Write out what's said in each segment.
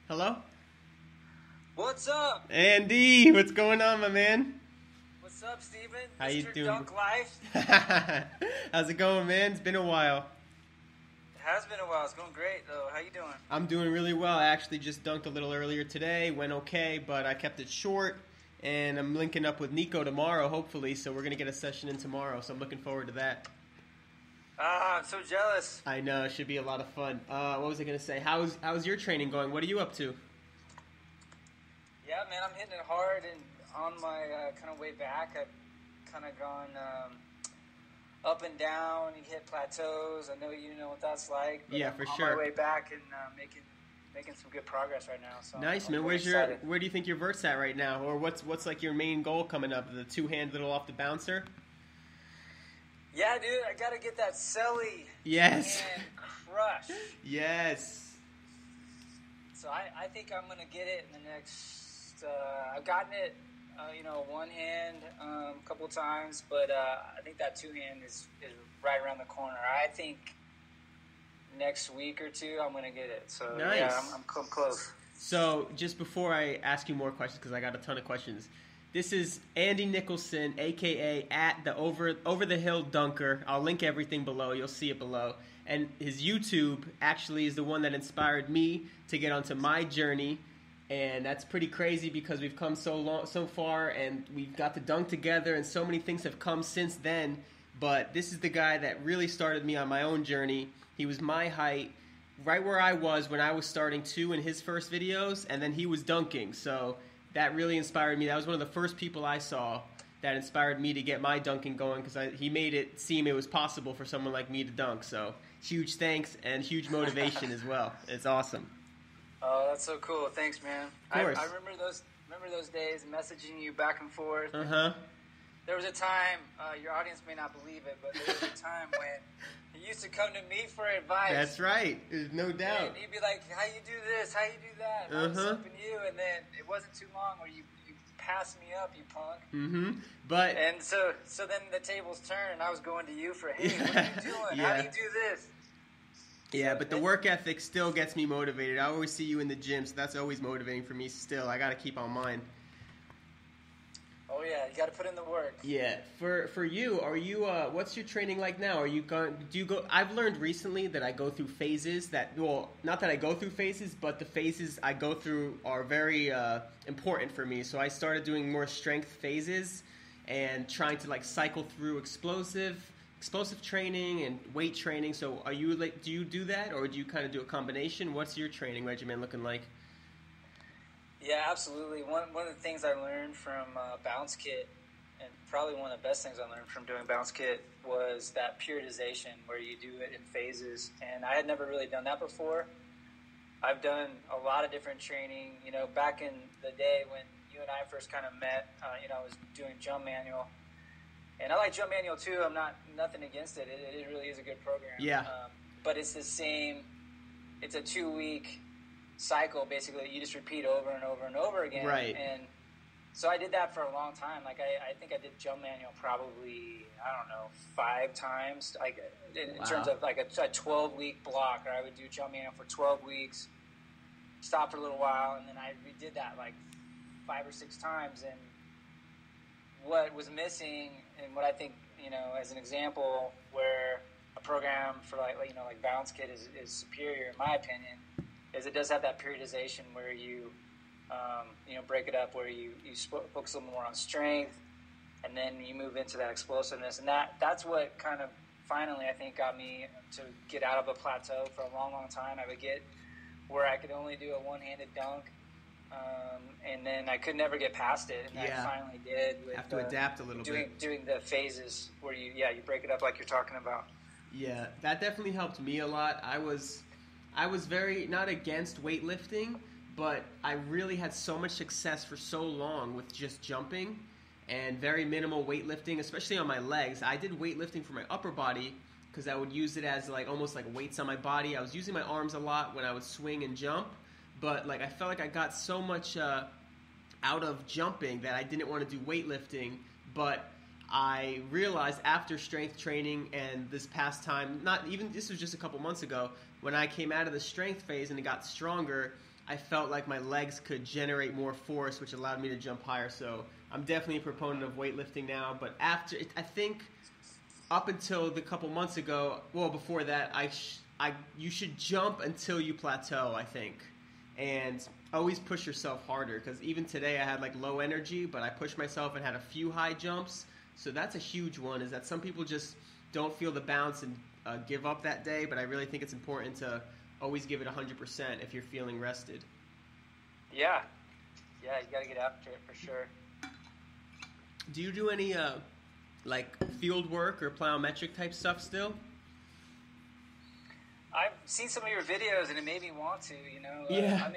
Hello? What's up? Andy, what's going on, my man? What's up, Steven? How you Mr. doing? Dunk Life? How's it going, man? It's been a while. It has been a while. It's going great, though. How you doing? I'm doing really well. I actually just dunked a little earlier today. Went okay, but I kept it short. And I'm linking up with Nico tomorrow, hopefully. So we're going to get a session in tomorrow. So I'm looking forward to that. Ah, I'm so jealous. I know. It should be a lot of fun. What was I going to say? How's your training going? What are you up to? Yeah, man, I'm hitting it hard, and on my kind of way back, I've kind of gone up and down. You hit plateaus. I know you know what that's like. Yeah, for I'm sure. on my way back and making some good progress right now. So Nice, I'm man. really excited. Where do you think your vert's at right now? Or what's like your main goal coming up? The two-hand little off the bouncer? Yeah, dude, I got to get that celly Yes. hand crush. Yes. So I think I'm going to get it in the next I've gotten it, one hand a couple times, but I think that two hand is right around the corner. I think next week or two I'm going to get it. So Nice. yeah, I'm close. So just before I ask you more questions, because I got a ton of questions, this is Andy Nicholson, a.k.a. at the Over the Hill Dunker. I'll link everything below. You'll see it below. And his YouTube actually is the one that inspired me to get onto my journey. And that's pretty crazy because we've come so far, and we've got to dunk together, and so many things have come since then. But this is the guy that really started me on my own journey. He was my height, right where I was when I was starting too in his first videos, and then he was dunking. So that really inspired me. That was one of the first people I saw that inspired me to get my dunking going, because he made it seem it was possible for someone like me to dunk. So huge thanks and huge motivation as well. It's awesome. Oh, that's so cool. Thanks, man. Of course. I remember those days, messaging you back and forth. Uh-huh. There was a time, your audience may not believe it, but there was a time when he used to come to me for advice. That's right. There's no doubt. And he'd be like, how you do this, how you do that, and I was helping you, and then it wasn't too long where you passed me up, you punk. Mm-hmm. But And so then the tables turned, I was going to you for, hey, what are you doing? Yeah. How do you do this? yeah, but the work ethic still gets me motivated. I always see you in the gym, so that's always motivating for me still. I got to keep on mine. Oh, yeah, you got to put in the work. Yeah. For you, are you what's your training like now? Are you going do you go I've learned recently that I go through phases not that I go through phases, but the phases I go through are very important for me. So I started doing more strength phases and trying to like cycle through explosive training and weight training. So are you like, do you do that, or do you kind of do a combination? What's your training regimen looking like? Yeah, absolutely. One of the things I learned from Bounce Kit, and probably one of the best things I learned from doing Bounce Kit, was that periodization where you do it in phases. And I had never really done that before. I've done a lot of different training. Back in the day when you and I first kind of met, I was doing Jump Manual. And I like Jump Manual too. I'm nothing against it. It really is a good program. Yeah. But it's the same. It's a 2-week cycle. Basically, you just repeat over and over and over again. Right. And so I did that for a long time. Like I think I did Jump Manual probably 5 times. Like in terms of like a 12-week block, or I would do Jump Manual for 12 weeks, stop for a little while, and then I redid that like 5 or 6 times. And what was missing, and what I think, as an example, where a program for like Bounce Kit is superior in my opinion, is it does have that periodization where you break it up, where you focus a little more on strength, and then you move into that explosiveness, and that's what kind of finally I think got me to get out of a plateau. For a long time I would get where I could only do a one-handed dunk, and then I could never get past it, and I finally did. With, have to adapt a little bit. Doing the phases where you break it up like you're talking about. Yeah, that definitely helped me a lot. I was very not against weightlifting, but I really had so much success for so long with just jumping and very minimal weightlifting, especially on my legs. I did weightlifting for my upper body because I would use it as like almost like weights on my body. I was using my arms a lot when I would swing and jump, but like I felt like I got so much out of jumping that I didn't want to do weightlifting. But I realized after strength training and this past time, this was just a couple months ago, when I came out of the strength phase and it got stronger, I felt like my legs could generate more force, which allowed me to jump higher. So I'm definitely a proponent of weightlifting now. But I think up until the couple months ago, well, before that, you should jump until you plateau, I think. And always push yourself harder, because even today I had like low energy, but I pushed myself and had a few high jumps. So that's a huge one, is that some people just don't feel the bounce and give up that day, but I really think it's important to always give it 100% if you're feeling rested. Yeah, you got to get after it for sure. Do you do any like field work or plyometric type stuff still? I've seen some of your videos and it made me want to. Yeah.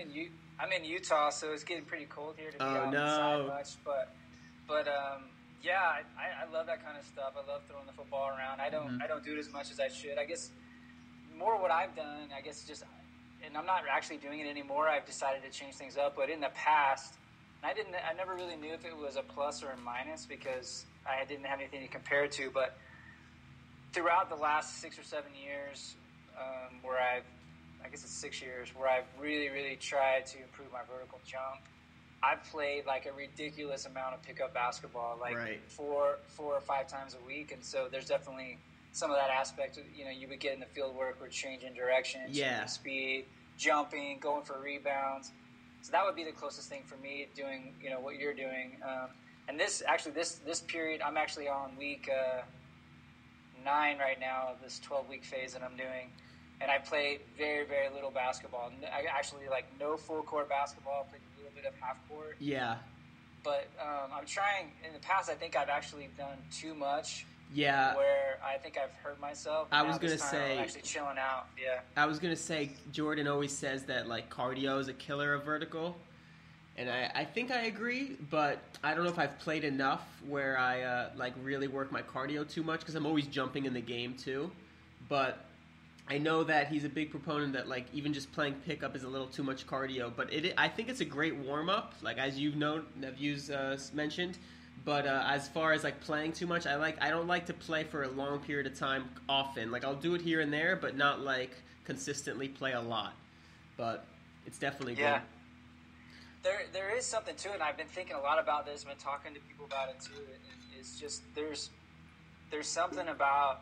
I'm in Utah, so it's getting pretty cold here to be outside much. But yeah, I love that kind of stuff. I love throwing the football around. I don't do it as much as I should. I guess more what I've done, and I'm not actually doing it anymore. I've decided to change things up. But in the past, I never really knew if it was a plus or a minus, because I didn't have anything to compare it to. But throughout the last 6 or 7 years, I guess it's 6 years, where I've really, really tried to improve my vertical jump. I've played like a ridiculous amount of pickup basketball, like right. 4 or 5 times a week. And so there's definitely some of that aspect of, you would get in the field work where changing direction, changing speed, jumping, going for rebounds. So that would be the closest thing for me, doing, what you're doing. And this period, I'm actually on week 9 right now of this 12-week phase that I'm doing. And I played very, very little basketball. I actually, no full court basketball. I played a little bit of half court. Yeah. But I'm trying. In the past, I think I've actually done too much. Yeah. Where I think I've hurt myself. I was going to say. I'm actually chilling out. Yeah. I was going to say, Jordan always says that, cardio is a killer of vertical. And I think I agree, but I don't know if I've played enough where I, really work my cardio too much, because I'm always jumping in the game, too. But I know that he's a big proponent that, even just playing pickup is a little too much cardio. But I think it's a great warm-up, as you've mentioned. But as far as, playing too much, I don't like to play for a long period of time often. I'll do it here and there, but not, consistently play a lot. But it's definitely good. There is something to it, and I've been thinking a lot about this, been talking to people about it, too. It's just, there's something about,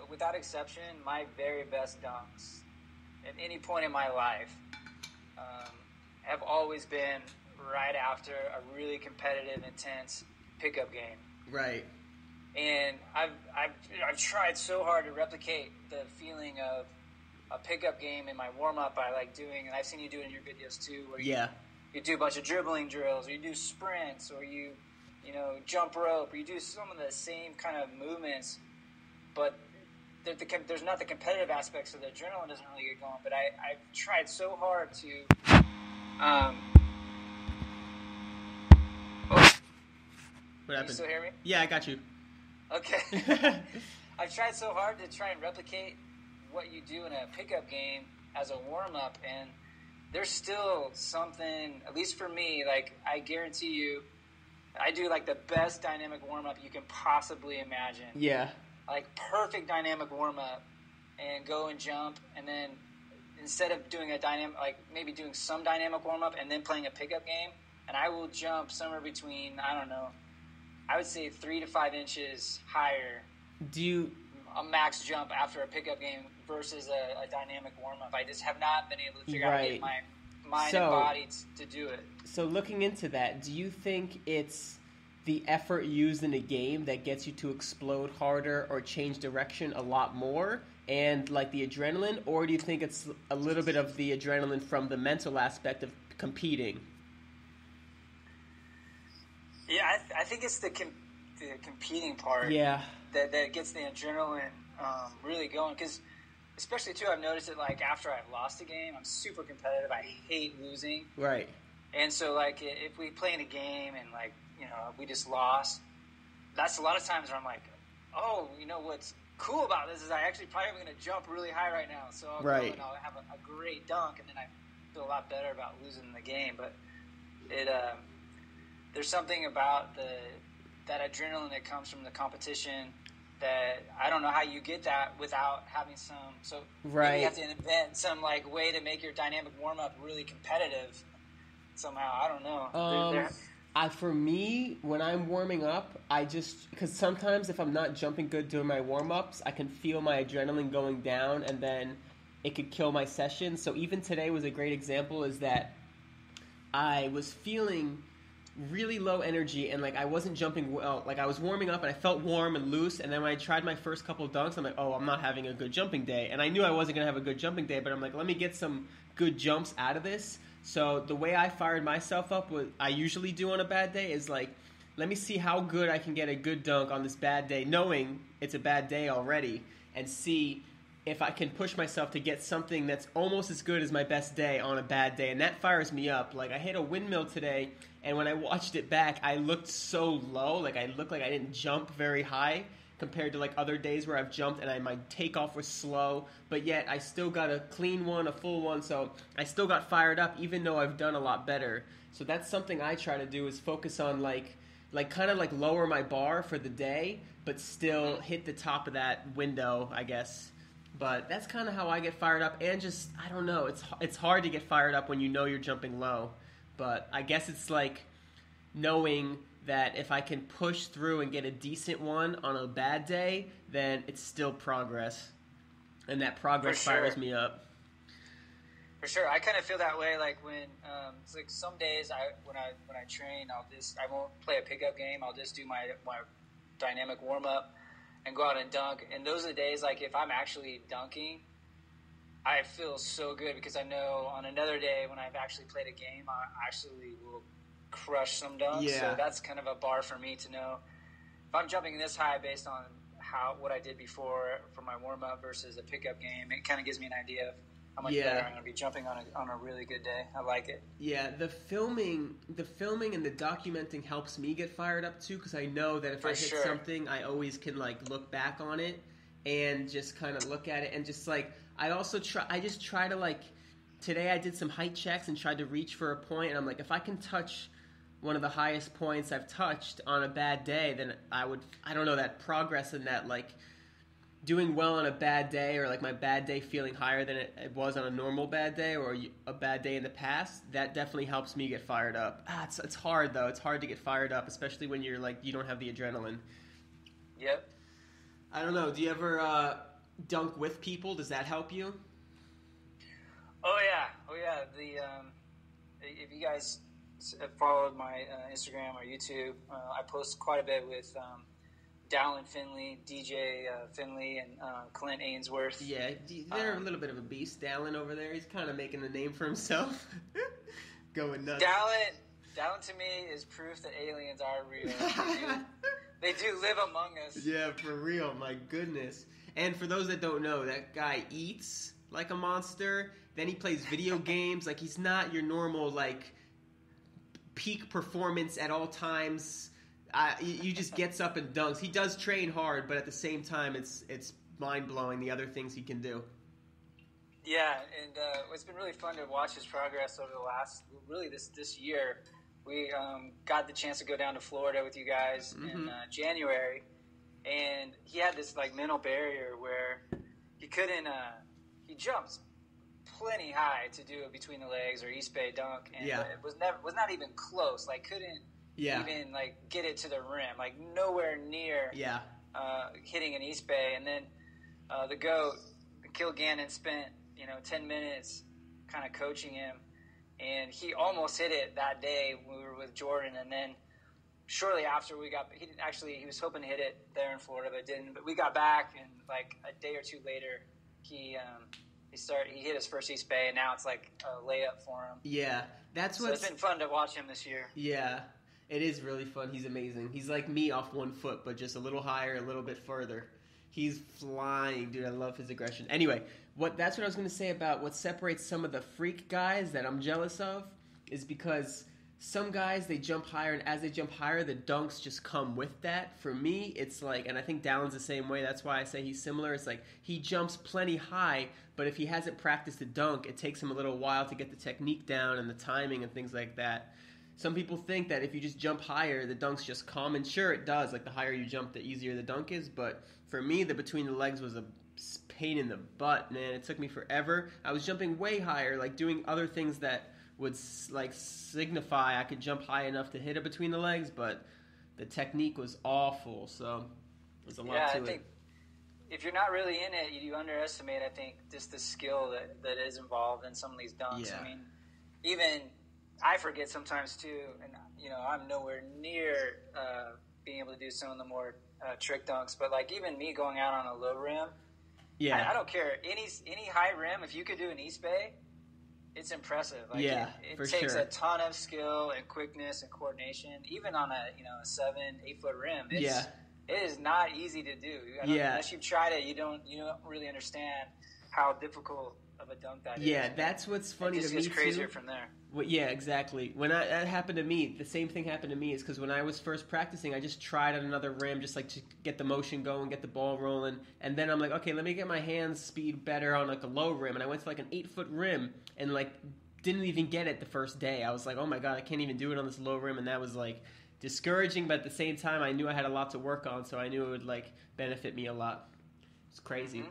without exception, my very best dunks at any point in my life have always been right after a really competitive, intense pickup game. Right. And I've tried so hard to replicate the feeling of a pickup game in my warm-up by doing, and I've seen you do it in your videos too, where you do a bunch of dribbling drills, or you do sprints, or you jump rope, or you do some of the same kind of movements, but there's not the competitive aspect, so the adrenaline doesn't really get going. But I've tried so hard to what happened? You still hear me? Yeah, I got you. Okay. I've tried so hard to try and replicate what you do in a pickup game as a warm-up, and there's still something, at least for me, I guarantee you, I do the best dynamic warm-up you can possibly imagine. Yeah. Perfect dynamic warm-up, and go and jump, and then instead of doing a dynamic, maybe doing some dynamic warm-up and then playing a pickup game, and I will jump somewhere between, I don't know, I would say 3 to 5 inches higher. Do you... a max jump after a pickup game versus a dynamic warm-up. I just have not been able to figure out how to get my mind and body to do it. So looking into that, do you think it's the effort used in a game that gets you to explode harder or change direction a lot more, and the adrenaline, or do you think it's a little bit of the adrenaline from the mental aspect of competing? Yeah, I think it's the competing part. Yeah. That gets the adrenaline really going, because especially too, I've noticed it after I've lost a game, I'm super competitive. I hate losing. Right. And so if we play in a game and we just lost, that's a lot of times where I'm oh, what's cool about this is I actually probably going to jump really high right now. So I'll go and I'll have a great dunk, and then I feel a lot better about losing the game. But there's something about that adrenaline that comes from the competition that I don't know how you get that without having some. So Right. maybe you have to invent some like way to make your dynamic warm up really competitive somehow. I don't know. For me, when I'm warming up, because sometimes if I'm not jumping good during my warm ups, I can feel my adrenaline going down, and then it could kill my session. So even today was a great example. Is that I was feeling really low energy, and like I wasn't jumping well. Like I was warming up and I felt warm and loose, and then when I tried my first couple of dunks, I'm like, oh, I'm not having a good jumping day. And I knew I wasn't going to have a good jumping day, but I'm like, let me get some good jumps out of this. So the way I fired myself up, what I usually do on a bad day, is like, let me see how good I can get a good dunk on this bad day, knowing it's a bad day already, and see if I can push myself to get something that's almost as good as my best day on a bad day. And that fires me up. Like I hit a windmill today, and when I watched it back, I looked so low. Like I looked like I didn't jump very high compared to like other days where I've jumped and my takeoff was slow, but yet I still got a clean one, a full one, so I still got fired up even though I've done a lot better. So that's something I try to do, is focus on like kind of like lower my bar for the day, but still hit the top of that window, I guess. But that's kind of how I get fired up, and just, I don't know, it's hard to get fired up when you know you're jumping low. But I guess it's like knowing that if I can push through and get a decent one on a bad day, then it's still progress. And that progress fires me up. For sure. I kind of feel that way, like when it's like some days when I train, I won't play a pickup game. I'll just do my dynamic warm up and go out and dunk. And those are the days, like if I'm actually dunking, I feel so good because I know on another day when I've actually played a game, I actually will crush some dunks. Yeah. So that's kind of a bar for me to know if I'm jumping this high based on what I did before for my warm up versus a pickup game. It kind of gives me an idea of how much better I'm going to be jumping on a really good day. I like it. Yeah, the filming and the documenting helps me get fired up too, because I know that if I hit something, I always can like look back on it and just kind of look at it, and just like I just try to like, today I did some height checks and tried to reach for a point, and I'm like, if I can touch one of the highest points I've touched on a bad day, then I don't know, that progress in that, like doing well on a bad day, or like my bad day feeling higher than it was on a normal bad day or a bad day in the past, that definitely helps me get fired up. It's hard though. It's hard to get fired up, especially when you're like, you don't have the adrenaline. Yep. I don't know. Do you ever dunk with people? Does that help you? Oh yeah. If you guys have followed my Instagram or YouTube, I post quite a bit with Dallin Finley, DJ Finley, and Clint Ainsworth. Yeah, they're a little bit of a beast. Dallin over there, he's kind of making a name for himself. Going nuts. Dallin to me is proof that aliens are real. They do live among us. Yeah, for real. My goodness. And for those that don't know, that guy eats like a monster. Then he plays video games. Like, he's not your normal, like, peak performance at all times. He just gets up and dunks. He does train hard, but at the same time, it's mind-blowing, the other things he can do. Yeah, and it's been really fun to watch his progress over the last, really this year. We got the chance to go down to Florida with you guys in January, and he had this like mental barrier where he couldn't. He jumps plenty high to do it between the legs or East Bay dunk, and it was not even close. Like couldn't even like get it to the rim. Like nowhere near hitting an East Bay. And then the GOAT, Kilgannon, spent 10 minutes kind of coaching him. And he almost hit it that day when we were with Jordan. And then shortly after he was hoping to hit it there in Florida, but didn't. But we got back, and like a day or two later, he hit his first East Bay, and now it's like a layup for him. Yeah, so it's been fun to watch him this year. Yeah, it is really fun. He's amazing. He's like me off 1 foot, but just a little higher, a little bit further. He's flying, dude. I love his aggression. Anyway, that's what I was going to say about what separates some of the freak guys that I'm jealous of, is because some guys, they jump higher, and as they jump higher, the dunks just come with that. For me, it's like, and I think Dallin's the same way, that's why I say he's similar. It's like he jumps plenty high, but if he hasn't practiced a dunk, it takes him a little while to get the technique down and the timing and things like that. some people think that if you just jump higher, the dunk's just calm, and sure it does. Like the higher you jump, the easier the dunk is. But for me, the between the legs was a pain in the butt, man. It took me forever. I was jumping way higher, like doing other things that would like signify I could jump high enough to hit it between the legs, but the technique was awful. So there's a lot to it. If you're not really in it, you underestimate, I think, just the skill that is involved in some of these dunks. Yeah. I mean, even I forget sometimes too, and I'm nowhere near being able to do some of the more trick dunks. But like even me going out on a low rim, I don't care any high rim. If you could do an East Bay, it's impressive. Like it takes a ton of skill and quickness and coordination, even on a 7-8 foot rim. It is not easy to do. Unless you've tried it, you don't really understand how difficult of a dunk that is. Yeah, that's what's funny to me too. It just gets crazier from there. Well, yeah, exactly. When that happened to me, the same thing happened to me. Is because when I was first practicing, I just tried on another rim, just like to get the motion going, get the ball rolling, and then I'm like, okay, let me get my hand speed better on like a low rim, and I went to like an 8 foot rim, and like didn't even get it the first day. I was like, oh my god, I can't even do it on this low rim, and that was like discouraging, but at the same time, I knew I had a lot to work on, so I knew it would like benefit me a lot. It's crazy.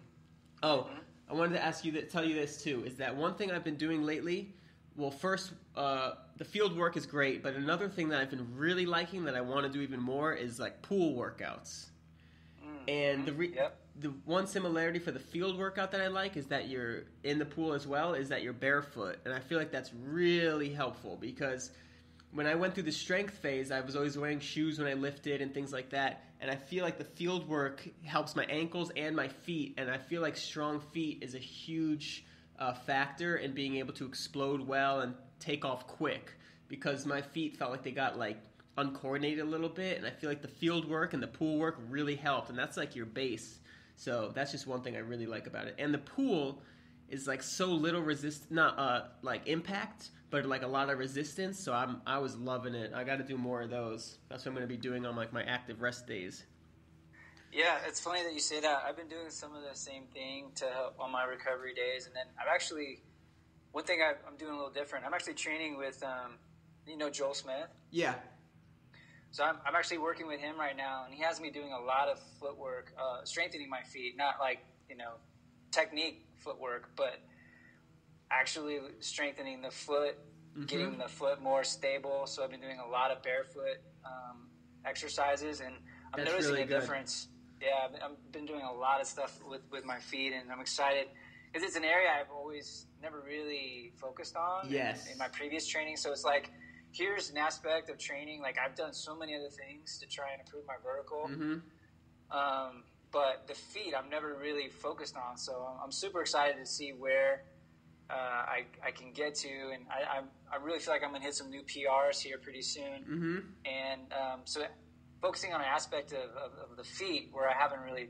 I wanted to tell you this too. Is that one thing I've been doing lately? Well, first, the field work is great, but another thing that I've been really liking that I want to do even more is like pool workouts. And the one similarity for the field workout that I like is that you're in the pool as well, is that you're barefoot, and I feel like that's really helpful because when I went through the strength phase, I was always wearing shoes when I lifted and things like that. And I feel like the field work helps my ankles and my feet. And I feel like strong feet is a huge factor in being able to explode well and take off quick. Because my feet felt like they got like uncoordinated a little bit. And I feel like the field work and the pool work really helped. And that's like your base. So that's just one thing I really like about it. And the pool is like so little like impact, but like a lot of resistance. So I was loving it. I got to do more of those. That's what I'm going to be doing on like my active rest days. Yeah, it's funny that you say that. I've been doing some of the same thing to help on my recovery days, and then one thing I'm doing a little different. I'm actually training with Joel Smith. Yeah. So I'm actually working with him right now, and he has me doing a lot of footwork, strengthening my feet, not like technique footwork, but actually strengthening the foot, getting the foot more stable. So I've been doing a lot of barefoot exercises, and I'm noticing a difference. Yeah, I've been doing a lot of stuff with my feet, and I'm excited because it's an area I've always never really focused on in my previous training. So it's like, here's an aspect of training. Like I've done so many other things to try and improve my vertical. But the feet I've never really focused on. So I'm super excited to see where I can get to. And I really feel like I'm going to hit some new PRs here pretty soon. And so focusing on an aspect of the feet where I haven't really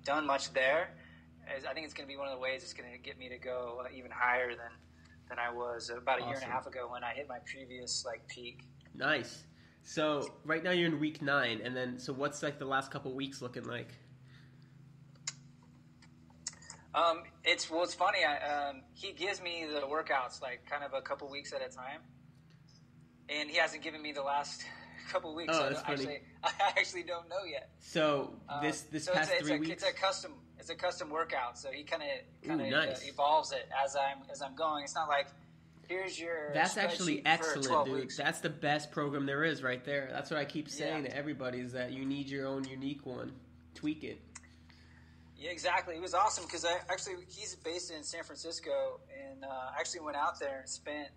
done much there, I think it's going to be one of the ways it's going to get me to go even higher than I was about a year and a half ago when I hit my previous like peak. Nice. So right now you're in week 9, and then so what's like the last couple weeks looking like? It's funny. He gives me the workouts like kind of a couple weeks at a time, and he hasn't given me the last couple weeks. Oh, that's funny. I actually don't know yet. So this past 3 weeks, it's a custom workout. So he kind of evolves it as I'm going. It's not like here's your. That's actually excellent, dude. Weeks. That's the best program there is, right there. That's what I keep saying to everybody is that you need your own unique one. Tweak it. Yeah, exactly. It was awesome because he's based in San Francisco, and I actually went out there and spent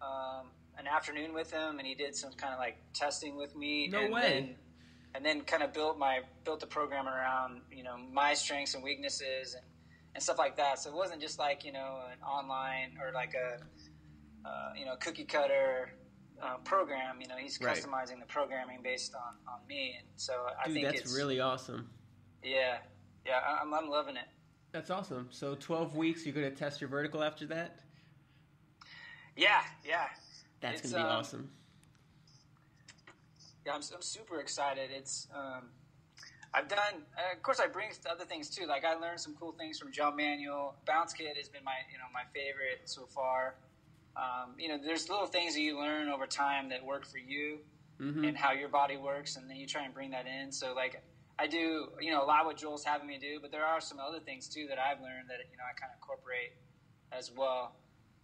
an afternoon with him, and he did some kind of like testing with me. No way. And then kind of built the program around my strengths and weaknesses and stuff like that. So it wasn't just like an online or like a cookie cutter program. He's customizing the programming based on me, and so I think that's really awesome. Yeah. Yeah, I'm loving it. That's awesome. So 12 weeks, you're going to test your vertical after that? Yeah. That's going to be awesome. Yeah, I'm super excited. It's I've done, of course, I bring other things too. Like I learned some cool things from Jump Manual. Bounce Kit has been my favorite so far. There's little things that you learn over time that work for you and how your body works, and then you try and bring that in. So like I do, a lot what Joel's having me do, but there are some other things too that I've learned that, I kind of incorporate as well.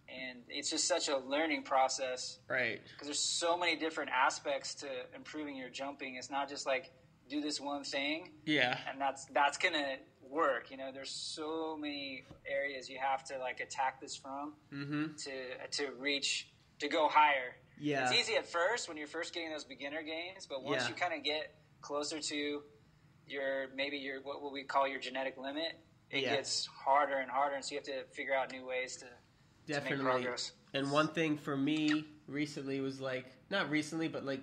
And it's just such a learning process. Right. Because there's so many different aspects to improving your jumping. It's not just like do this one thing. Yeah. And that's going to work. There's so many areas you have to like attack this from to go higher. Yeah. It's easy at first when you're first getting those beginner gains, but once you kind of get closer to your what we call your genetic limit, it gets harder and harder, and so you have to figure out new ways to definitely make progress. And one thing for me recently was like, not recently, but like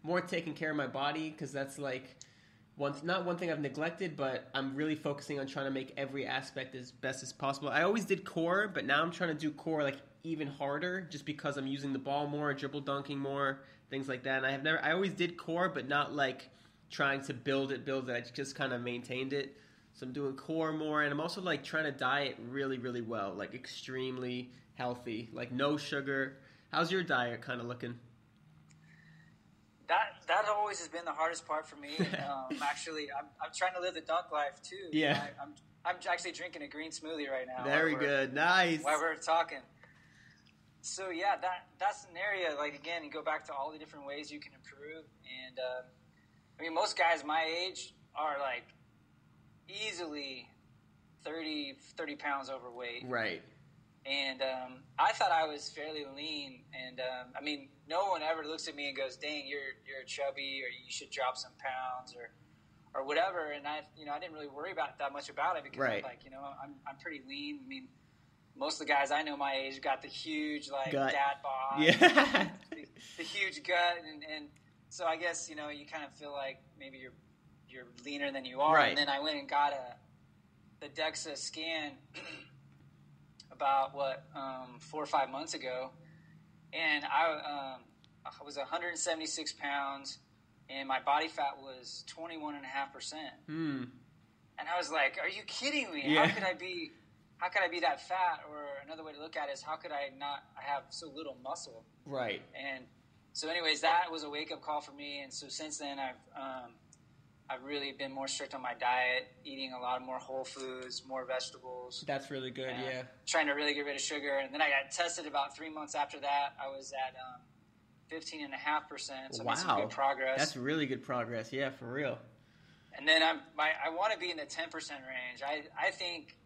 more taking care of my body, because that's like not one thing I've neglected, but I'm really focusing on trying to make every aspect as best as possible. I always did core, but now I'm trying to do core like even harder, just because I'm using the ball more, dribble dunking more, things like that. And I always did core, but not like trying to build it. I just kind of maintained it. So I'm doing core more, and I'm also like trying to diet really, really well, like extremely healthy, like no sugar. How's your diet kind of looking? That always has been the hardest part for me. Actually, I'm trying to live the dunk life too. Yeah. I'm actually drinking a green smoothie right now. Very good. Nice. While we're talking. So yeah, that's an area, like, again, you go back to all the different ways you can improve. And most guys my age are like easily 30 pounds overweight. Right. And I thought I was fairly lean, and no one ever looks at me and goes, "Dang, you're chubby, or you should drop some pounds, or whatever." And I didn't really worry that much about it, because I'm like, I'm pretty lean. I mean, most of the guys I know my age got the huge like gut. Dad bod, the huge gut, and so I guess you kind of feel like maybe you're leaner than you are. Right. And then I went and got the DEXA scan about 4 or 5 months ago, and I was 176 pounds, and my body fat was 21.5%. And I was like, "Are you kidding me? Yeah. How could I be that fat?" Or another way to look at it is, how could I have so little muscle? Right. And so, anyways, that was a wake up call for me. And so since then, I've really been more strict on my diet, eating a lot more whole foods, more vegetables. That's really good, yeah. Trying to really get rid of sugar. And then I got tested about 3 months after that. I was at 15.5%, so I made some good progress. That's really good progress, yeah, for real. And then I want to be in the 10% range. I think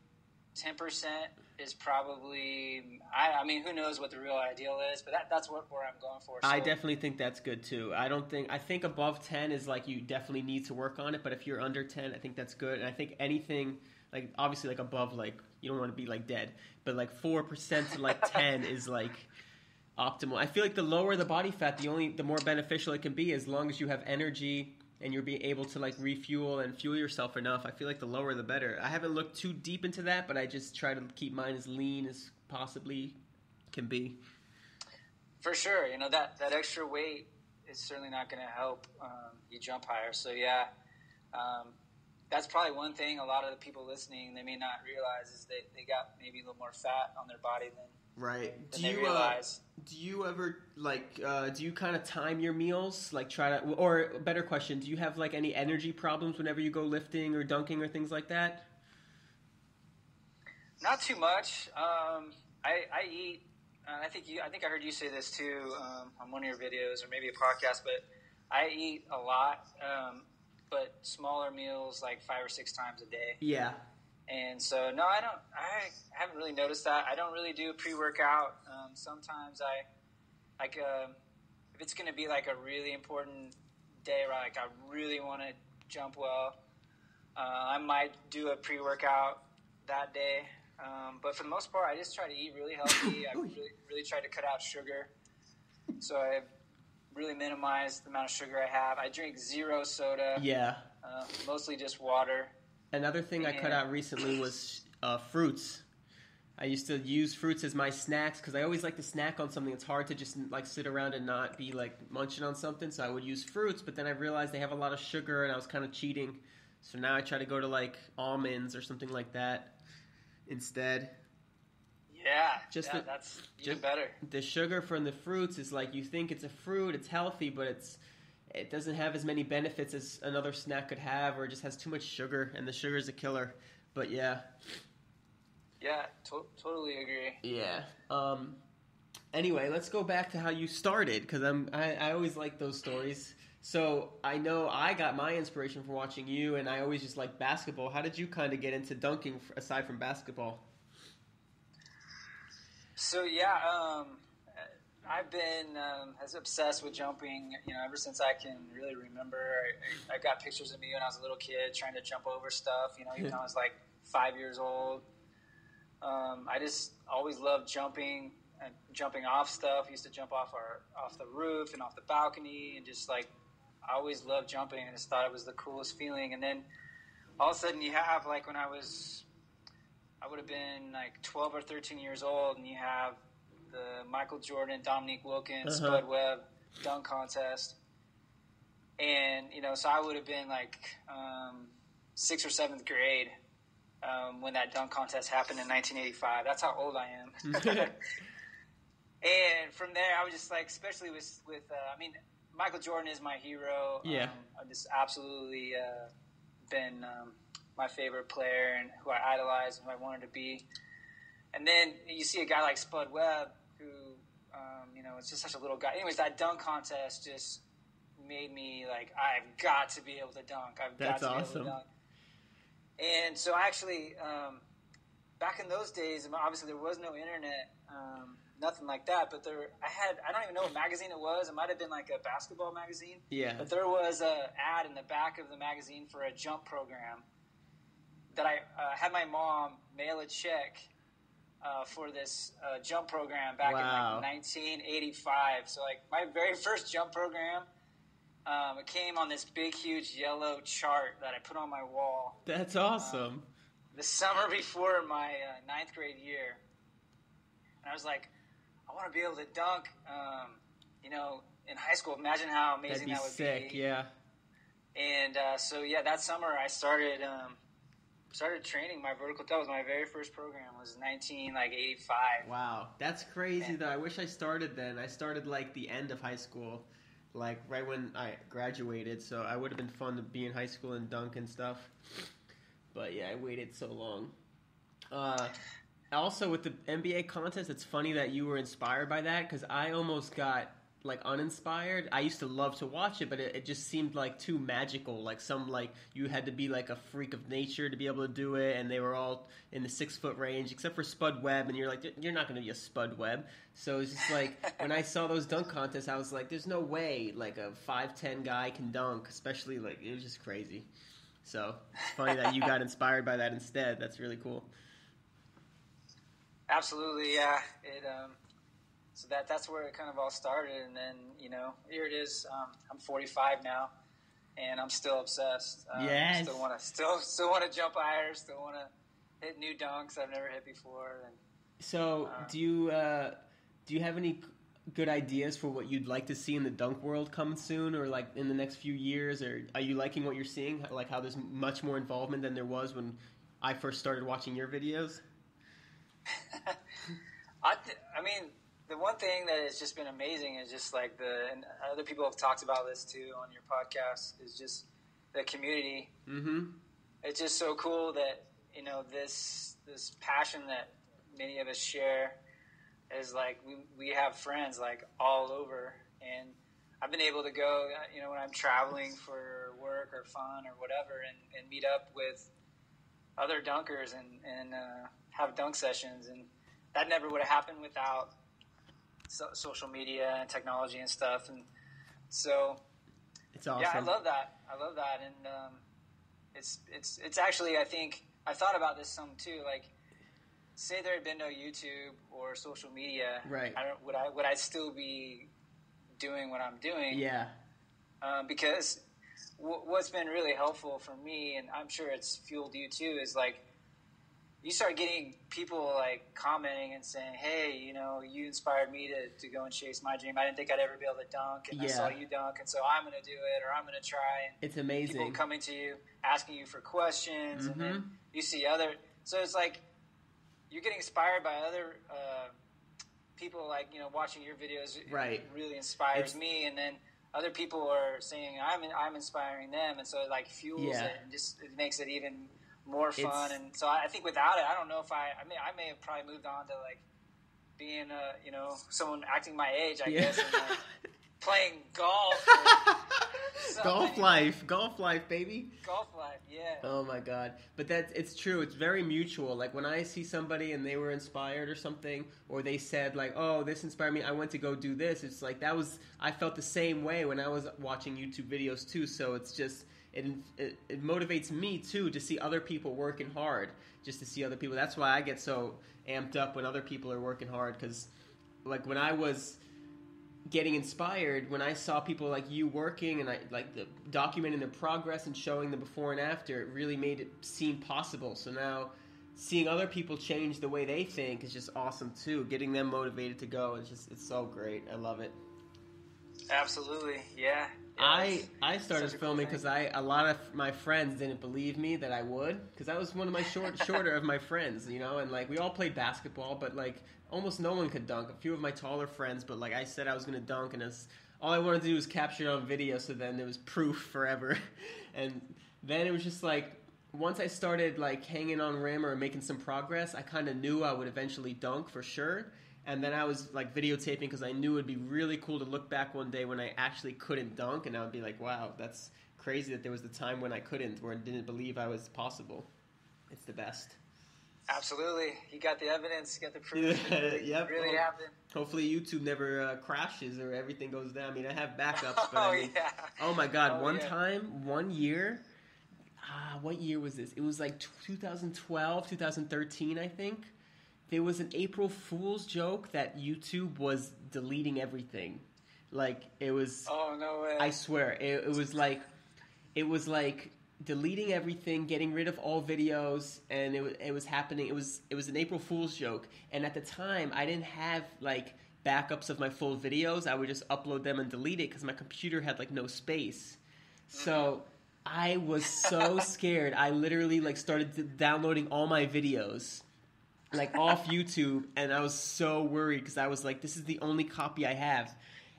10% is probably, who knows what the real ideal is, but that's where I'm going for. So, I definitely think that's good too. I think above 10 is like you definitely need to work on it, but if you're under 10, I think that's good. And I think anything, like obviously like above, like you don't want to be like dead, but like 4% to like 10 is like optimal. I feel like the lower the body fat, the more beneficial it can be, as long as you have energy and you're being able to like refuel and fuel yourself enough. I feel like the lower the better. I haven't looked too deep into that, but I just try to keep mine as lean as possibly can be. For sure, that extra weight is certainly not going to help you jump higher. So yeah, that's probably one thing a lot of the people listening, they may not realize, is they got maybe a little more fat on their body than they realize. Do you ever do you kind of time your meals? Like or a better question, do you have like any energy problems whenever you go lifting or dunking or things like that? Not too much. I eat. I think I heard you say this too on one of your videos or maybe a podcast. But I eat a lot, but smaller meals, like 5 or 6 times a day. Yeah. And so no, I haven't really noticed that. I don't really do pre-workout. Sometimes if it's going to be like a really important day, right? Like I really want to jump well, I might do a pre-workout that day. But for the most part, I just try to eat really healthy. I really try to cut out sugar. So I really minimize the amount of sugar I have. I drink 0 soda. Yeah. Mostly just water. Another thing I cut out recently was fruits. I used to use fruits as my snacks because I always like to snack on something. It's hard to just like sit around and not be like munching on something. So I would use fruits, but then I realized they have a lot of sugar and I was kind of cheating. So now I try to go to like almonds or something like that instead. That's even better. The sugar from the fruits is like, you think it's a fruit, it's healthy, but it doesn't have as many benefits as another snack could have, or it just has too much sugar, and the sugar is a killer. But yeah. Yeah, totally agree. Yeah. Anyway, let's go back to how you started, because I always like those stories. So I know I got my inspiration from watching you, and I always just like basketball. How did you kind of get into dunking aside from basketball? So I've been as obsessed with jumping, ever since I can really remember. I got pictures of me when I was a little kid trying to jump over stuff. Even when I was like 5 years old. I just always loved jumping and jumping off stuff. I used to jump off the roof and off the balcony, and just like I always loved jumping. I just thought it was the coolest feeling. And then all of a sudden you have, like, when I would have been like 12 or 13 years old, and you have the Michael Jordan, Dominique Wilkins, Spud Webb dunk contest. And, so I would have been like 6th or 7th grade when that dunk contest happened in 1985. That's how old I am. And from there, I was just like, especially with Michael Jordan is my hero. Yeah. I've just absolutely been my favorite player and who I idolized and who I wanted to be. And then you see a guy like Spud Webb, who, is just such a little guy. Anyways, that dunk contest just made me like, I've got to be able to dunk. That's got to awesome. be able to dunk. And so actually, back in those days, obviously there was no internet, nothing like that. But I don't even know what magazine it was. It might have been like a basketball magazine. Yeah. But there was an ad in the back of the magazine for a jump program that I had my mom mail a check for this jump program back in like 1985. So like my very first jump program, it came on this big, huge yellow chart that I put on my wall. That's awesome. The summer before my 9th grade year. And I was like, I want to be able to dunk, in high school. Imagine how amazing that would be. That'd be sick, yeah. And that summer I started training my vertical. That was my very first program. It was 1985. Wow, that's crazy though. I wish I started then. I started like the end of high school, like right when I graduated. So I would have been fun to be in high school and dunk and stuff. But yeah, I waited so long. Also with the NBA contest, it's funny that you were inspired by that, because I almost got like uninspired. I used to love to watch it, but it just seemed like too magical. Like you had to be like a freak of nature to be able to do it, and they were all in the 6-foot range, except for Spud Webb, and you're like, you're not going to be a Spud Webb. So it's just like when I saw those dunk contests, I was like, there's no way like a 5'10" guy can dunk, especially like it was just crazy. So it's funny that you got inspired by that instead. That's really cool. Absolutely, yeah. So that's where it kind of all started, and then here it is. I'm 45 now, and I'm still obsessed. Yes. Still want to jump higher. Still want to hit new dunks I've never hit before. And so, do you have any good ideas for what you'd like to see in the dunk world come soon, or like in the next few years? Or are you liking what you're seeing? Like how there's much more involvement than there was when I first started watching your videos? The one thing that has just been amazing is just like and other people have talked about this too on your podcast, is just the community. Mm-hmm. It's just so cool that this passion that many of us share is like we have friends like all over, and I've been able to go when I'm traveling for work or fun or whatever, and meet up with other dunkers and have dunk sessions, and that never would have happened without social media and technology and stuff. And so it's awesome. Yeah, I love that, and it's actually, I think I thought about this some too. Like, say there had been no YouTube or social media, right? Would I still be doing what I'm doing? Yeah. Because what's been really helpful for me, and I'm sure it's fueled you too, is like you start getting people like commenting and saying, hey, you inspired me to go and chase my dream. I didn't think I'd ever be able to dunk, and I saw you dunk, and so I'm going to do it, or I'm going to try. And it's amazing. People coming to you, asking you for questions, and then you see so it's like you get inspired by other people, like, you know, watching your videos. Right. Really inspires me, and then other people are saying I'm inspiring them, and so it like fuels it, and just it makes it even more fun. And so I think without it, I don't know if I may have probably moved on to like being you know, someone acting my age, I guess, and like playing golf. Golf life, baby. Golf life, yeah. Oh my God. But it's true. It's very mutual. Like when I see somebody and they were inspired or something, or they said like, oh, this inspired me, I went to go do this. It's like I felt the same way when I was watching YouTube videos too. So it's just, it motivates me too to see other people working hard, just to see other people. That's why I get so amped up when other people are working hard, because like when I was getting inspired, when I saw people like you working and I like documenting their progress and showing the before and after, it really made it seem possible. So now seeing other people change the way they think is just awesome too. Getting them motivated to go, it's so great. I love it. Absolutely, yeah. I started filming because a lot of my friends didn't believe me that I would, because I was one of my shorter of my friends, you know, and like we all played basketball, but like almost no one could dunk. A few of my taller friends, but like I said I was going to dunk, and all I wanted to do was capture it on video, so then there was proof forever. And then it was just like, once I started like hanging on rim or making some progress, I kind of knew I would eventually dunk for sure. And then I was like videotaping because I knew it would be really cool to look back one day when I actually couldn't dunk, and I would be like, wow, that's crazy that there was the time when I couldn't, where I didn't believe I was possible. It's the best. Absolutely. You got the evidence, you got the proof. Yep. Really happened. Hopefully YouTube never crashes or everything goes down. I mean, I have backups, but oh my God, one year, what year was this? It was like 2012, 2013, I think. There was an April Fool's joke that YouTube was deleting everything. Like, it was... Oh, no way. I swear. It was like deleting everything, getting rid of all videos, and it was happening. It was an April Fool's joke. And at the time, I didn't have, like, backups of my full videos. I would just upload them and delete it because my computer had, like, no space. So I was so scared. I literally, like, started downloading all my videos, like off YouTube, and I was so worried because I was like, this is the only copy I have.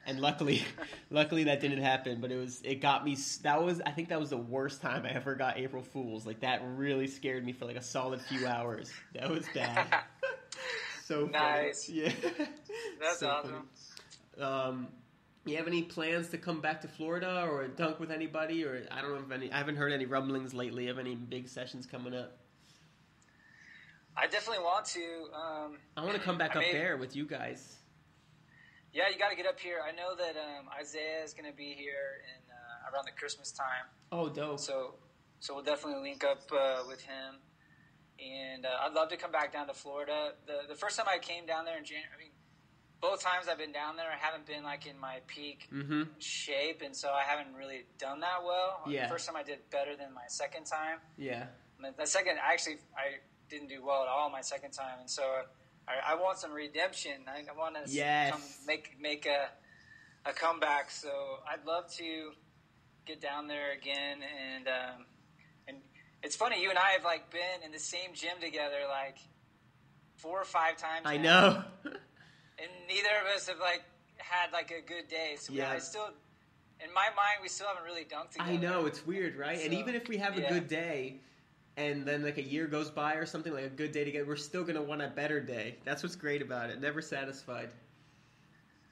And luckily that didn't happen, but it got me. I think that was the worst time I ever got April Fools. Like, that really scared me for like a solid few hours. That was bad. So nice. Funny. Yeah. That's so awesome. You have any plans to come back to Florida or dunk with anybody? Or I don't know if any. I haven't heard any rumblings lately of any big sessions coming up. I definitely want to. I want to come back up there with you guys. Yeah, you got to get up here. I know that Isaiah is going to be here in around the Christmas time. Oh, dope. So we'll definitely link up with him. And I'd love to come back down to Florida. The first time I came down there in January, I mean, both times I've been down there, I haven't been like in my peak shape, and so I haven't really done that well. Yeah. The first time I did better than my second time. Yeah. The second, I didn't do well at all my second time, and so I want some redemption. I want to come make a comeback. So I'd love to get down there again, and it's funny, you and I have like been in the same gym together like 4 or 5 times. I now, know. and neither of us have like had like a good day. So I still, in my mind, we still haven't really dunked together. I know, it's weird, right? So, and even if we have a good day, and then like a year goes by or something, like a good day together, we're still going to want a better day. That's what's great about it. Never satisfied.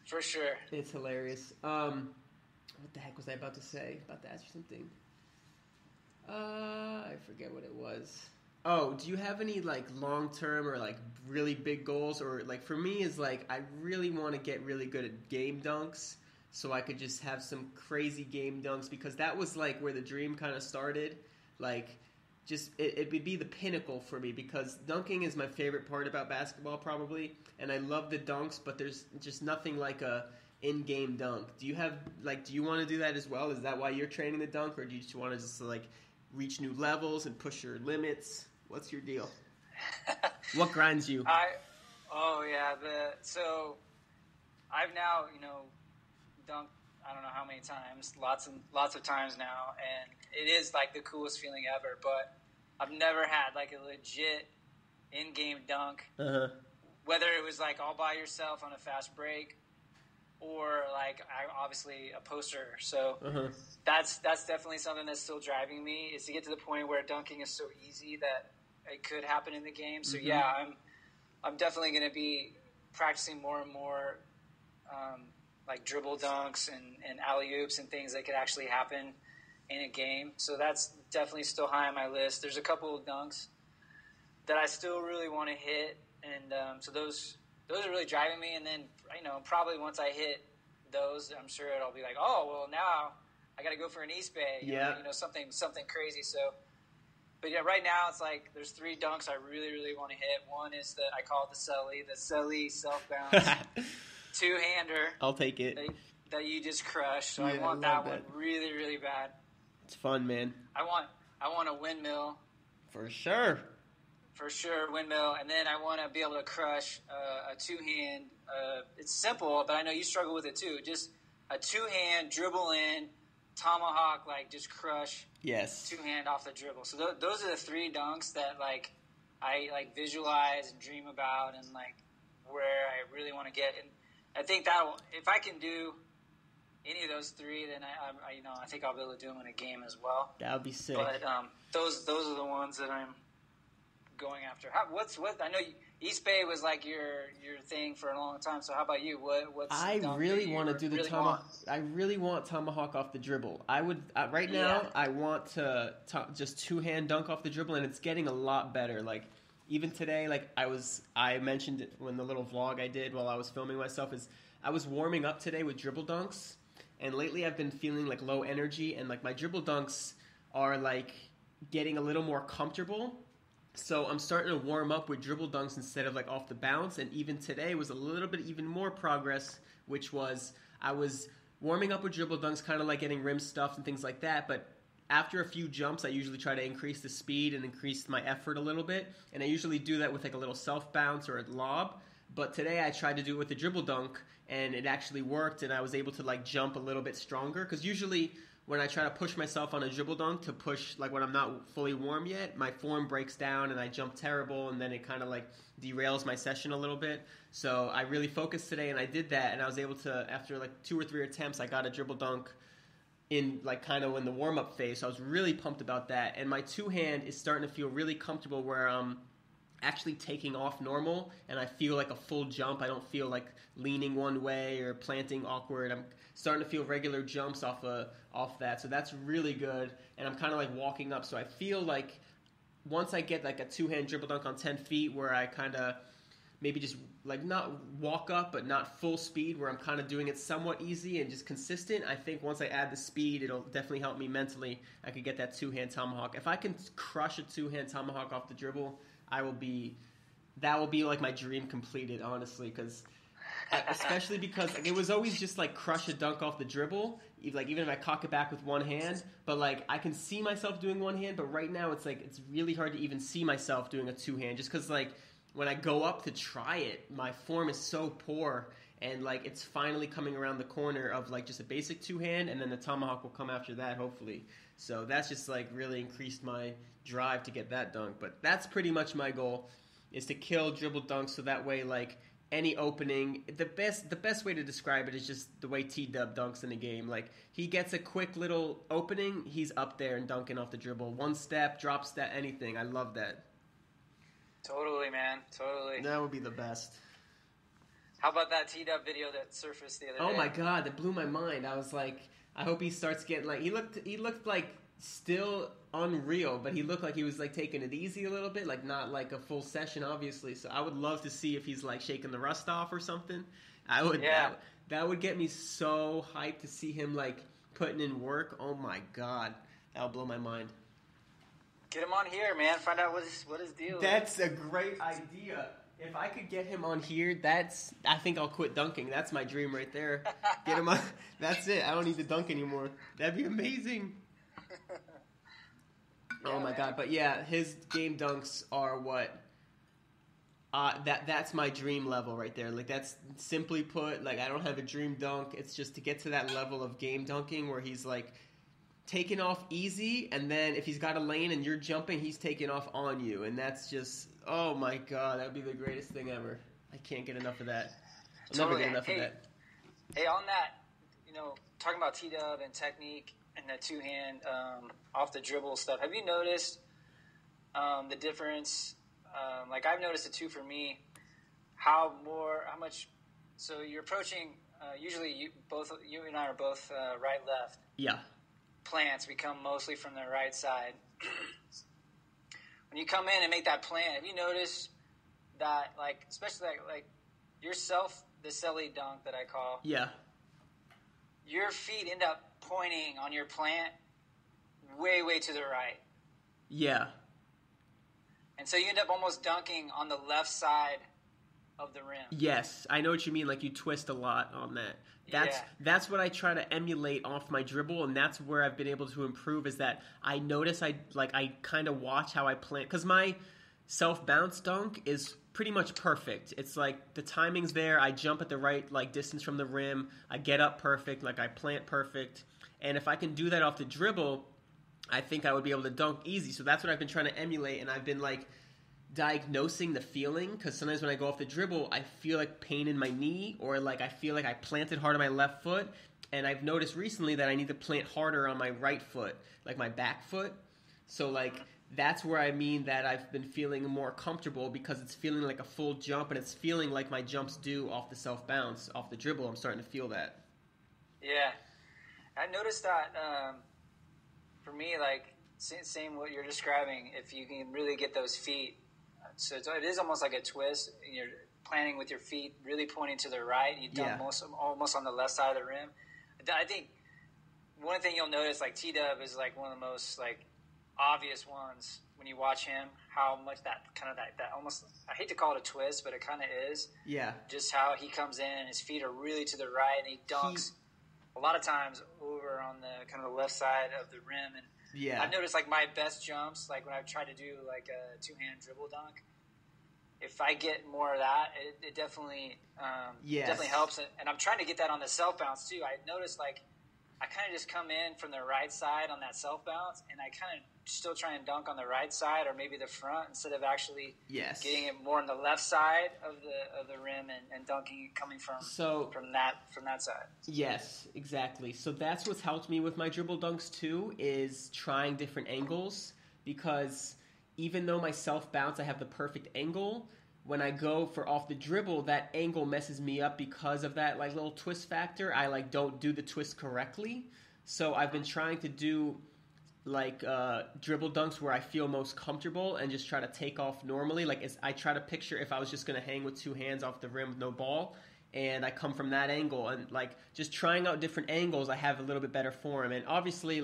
For sure. It's hilarious. What the heck was I about to say? About to ask you something. I forget what it was. Oh, do you have any like long-term or like really big goals? Or like for me is like I really want to get really good at game dunks so I could just have some crazy game dunks, because that was like where the dream kind of started. Like, just it would be the pinnacle for me, because dunking is my favorite part about basketball probably, and I love the dunks, but there's just nothing like a in-game dunk. Do you want to do that as well? Is that why you're training the dunk, or do you just want to just like reach new levels and push your limits? What's your deal? What grinds you? So I've now dunked I don't know how many times, lots of times now, and it is like the coolest feeling ever. But I've never had like a legit in-game dunk, Uh-huh. whether it was like all by yourself on a fast break, or like obviously a poster. So that's definitely something that's still driving me, is to get to the point where dunking is so easy that it could happen in the game. So yeah, I'm definitely going to be practicing more and more, like dribble dunks and alley-oops and things that could actually happen in a game. So that's definitely still high on my list. There's a couple of dunks that I still really want to hit, and so those are really driving me. And then, probably once I hit those, I'm sure it'll be like, oh, well, now I got to go for an East Bay, something crazy. So, but yeah, right now it's like there's 3 dunks I really, really want to hit. One is I call it the Sully self-bounce two-hander. I'll take it. That you just crush. So I want that one really, really bad. It's fun, man. I want a windmill. For sure. For sure, windmill. And then I want to be able to crush a two-hand. It's simple, but I know you struggle with it too. Just a two-hand, dribble in, tomahawk, like just crush. Yes. Two-hand off the dribble. So those are the 3 dunks that like I like visualize and dream about, and like where I really want to get. And I think if I can do any of those 3, then I think I'll be able to do them in a game as well. That would be sick. But those are the ones that I'm going after. I know East Bay was like your thing for a long time. So how about you? I really want to do the tomahawk. I really want tomahawk off the dribble. I would right now. I want to just two-hand dunk off the dribble, and it's getting a lot better. Like even today, like I mentioned it when the little vlog I did while I was filming myself, is I was warming up today with dribble dunks, and lately I've been feeling like low energy, and like my dribble dunks are like getting a little more comfortable. So I'm starting to warm up with dribble dunks instead of like off the bounce. And even today was a little bit even more progress, which was I was warming up with dribble dunks, kind of like getting rim stuffed and things like that. But after a few jumps, I usually try to increase the speed and increase my effort a little bit. And I usually do that with like a little self bounce or a lob. But today I tried to do it with a dribble dunk, and it actually worked. And I was able to like jump a little bit stronger, because usually when I try to push myself on a dribble dunk to push, like when I'm not fully warm yet, my form breaks down and I jump terrible, and then it kind of like derails my session a little bit. So I really focused today, and I did that, and I was able to, after like 2 or 3 attempts, I got a dribble dunk in like kind of in the warm-up phase. So I was really pumped about that. And my two-hand is starting to feel really comfortable, where I'm actually taking off normal, and I feel like a full jump. I don't feel like leaning one way or planting awkward. I'm starting to feel regular jumps off that, so that's really good. And I'm kind of like walking up, so I feel like once I get like a two-hand dribble dunk on 10 feet, where I kind of maybe just like not walk up but not full speed, where I'm kind of doing it somewhat easy and just consistent, I think once I add the speed, it'll definitely help me mentally. I could get that two-hand tomahawk. If I can crush a two-hand tomahawk off the dribble, that will be like my dream completed, honestly, because especially because like, it was always just like crush a dunk off the dribble, like even if I cock it back with one hand, but like I can see myself doing one hand, but right now it's like it's really hard to even see myself doing a two-hand, just because like when I go up to try it, my form is so poor, and like it's finally coming around the corner of like just a basic two-hand, and then the tomahawk will come after that, hopefully. So that's just like really increased my drive to get that dunk. But that's pretty much my goal, is to kill dribble dunks, so that way like any opening, the best way to describe it is just the way T-Dub dunks in the game. Like he gets a quick little opening, he's up there and dunking off the dribble. One step, drop step, anything. I love that. Totally, man. Totally. That would be the best. How about that T-Dub video that surfaced the other day? Oh my god, that blew my mind. I was like, I hope he starts getting like he looked like still unreal, but he looked like he was like taking it easy a little bit, like not like a full session, obviously. So I would love to see if he's like shaking the rust off or something. I would. Yeah. That would get me so hyped to see him like putting in work. Oh my god, that would blow my mind. Get him on here, man. Find out what his deal is. That's a great idea. If I could get him on here, I think I'll quit dunking. That's my dream right there. Get him on. That's it. I don't need to dunk anymore. That'd be amazing. Oh my god. But yeah, his game dunks are what that's my dream level right there. Like that's simply put, like I don't have a dream dunk. It's just to get to that level of game dunking where he's like taking off easy, and then if he's got a lane and you're jumping, he's taking off on you, and that's just, oh my god, that would be the greatest thing ever. I can't get enough of that. I'll never get enough of that. Hey, on that, talking about T-dub and technique and the two-hand off the dribble stuff, have you noticed the difference? Like I've noticed it too for me, how much, so you're approaching, usually you and I are both right-left. Yeah. Plants, we come mostly from the right side. When you come in and make that plant, have you noticed that, like, especially like yourself, the celly dunk that I call, yeah, your feet end up pointing on your plant way to the right. Yeah. And so you end up almost dunking on the left side of the rim. Yes, I know what you mean. Like you twist a lot on that. That's what I try to emulate off my dribble, and that's where I've been able to improve. Is that I notice I kind of watch how I plant, because my self bounce dunk is pretty much perfect. It's like the timing's there. I jump at the right distance from the rim. I get up perfect. Like I plant perfect. And if I can do that off the dribble, I think I would be able to dunk easy. So that's what I've been trying to emulate, and I've been diagnosing the feeling, because sometimes when I go off the dribble, I feel like pain in my knee, or I feel like I planted hard on my left foot, and I've noticed recently that I need to plant harder on my right foot, like my back foot. So that's where I mean that I've been feeling more comfortable, because it's feeling like a full jump, and it's feeling like my jumps do off the self bounce, off the dribble. I'm starting to feel that. Yeah, I noticed that for me, same what you're describing. If you can really get those feet. So it is almost like a twist. You're planting with your feet, really pointing to the right. You dunk almost on the left side of the rim. I think one thing you'll notice, T-Dub is one of the most obvious ones when you watch him. How much that almost, I hate to call it a twist, but it kind of is. Yeah. Just how he comes in and his feet are really to the right, and he dunks a lot of times over on the kind of the left side of the rim. And yeah, I've noticed my best jumps, when I've tried to do a two-hand dribble dunk, if I get more of that, it definitely definitely helps. And I'm trying to get that on the self bounce too. I noticed I kind of just come in from the right side on that self bounce, and I kind of still try and dunk on the right side or maybe the front, instead of actually getting it more on the left side of the rim and dunking coming from that side. Yes, exactly. So that's what's helped me with my dribble dunks too, is trying different angles, because even though my self bounce I have the perfect angle, when I go for off the dribble, that angle messes me up because of that little twist factor. I don't do the twist correctly. So I've been trying to do dribble dunks where I feel most comfortable and just try to take off normally. I try to picture if I was just going to hang with two hands off the rim with no ball, and I come from that angle, and just trying out different angles, I have a little bit better form. And obviously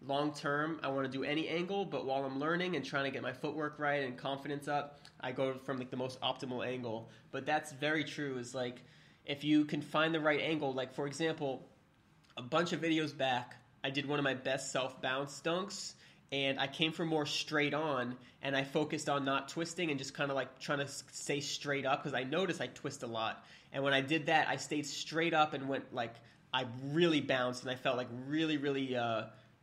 long term I want to do any angle, but while I'm learning and trying to get my footwork right and confidence up, I go from the most optimal angle. But that's very true, is if you can find the right angle, for example, a bunch of videos back I did one of my best self-bounce dunks, and I came from more straight on, and I focused on not twisting and just kind of trying to stay straight up, because I noticed I twist a lot. And when I did that, I stayed straight up and went I really bounced, and I felt really, really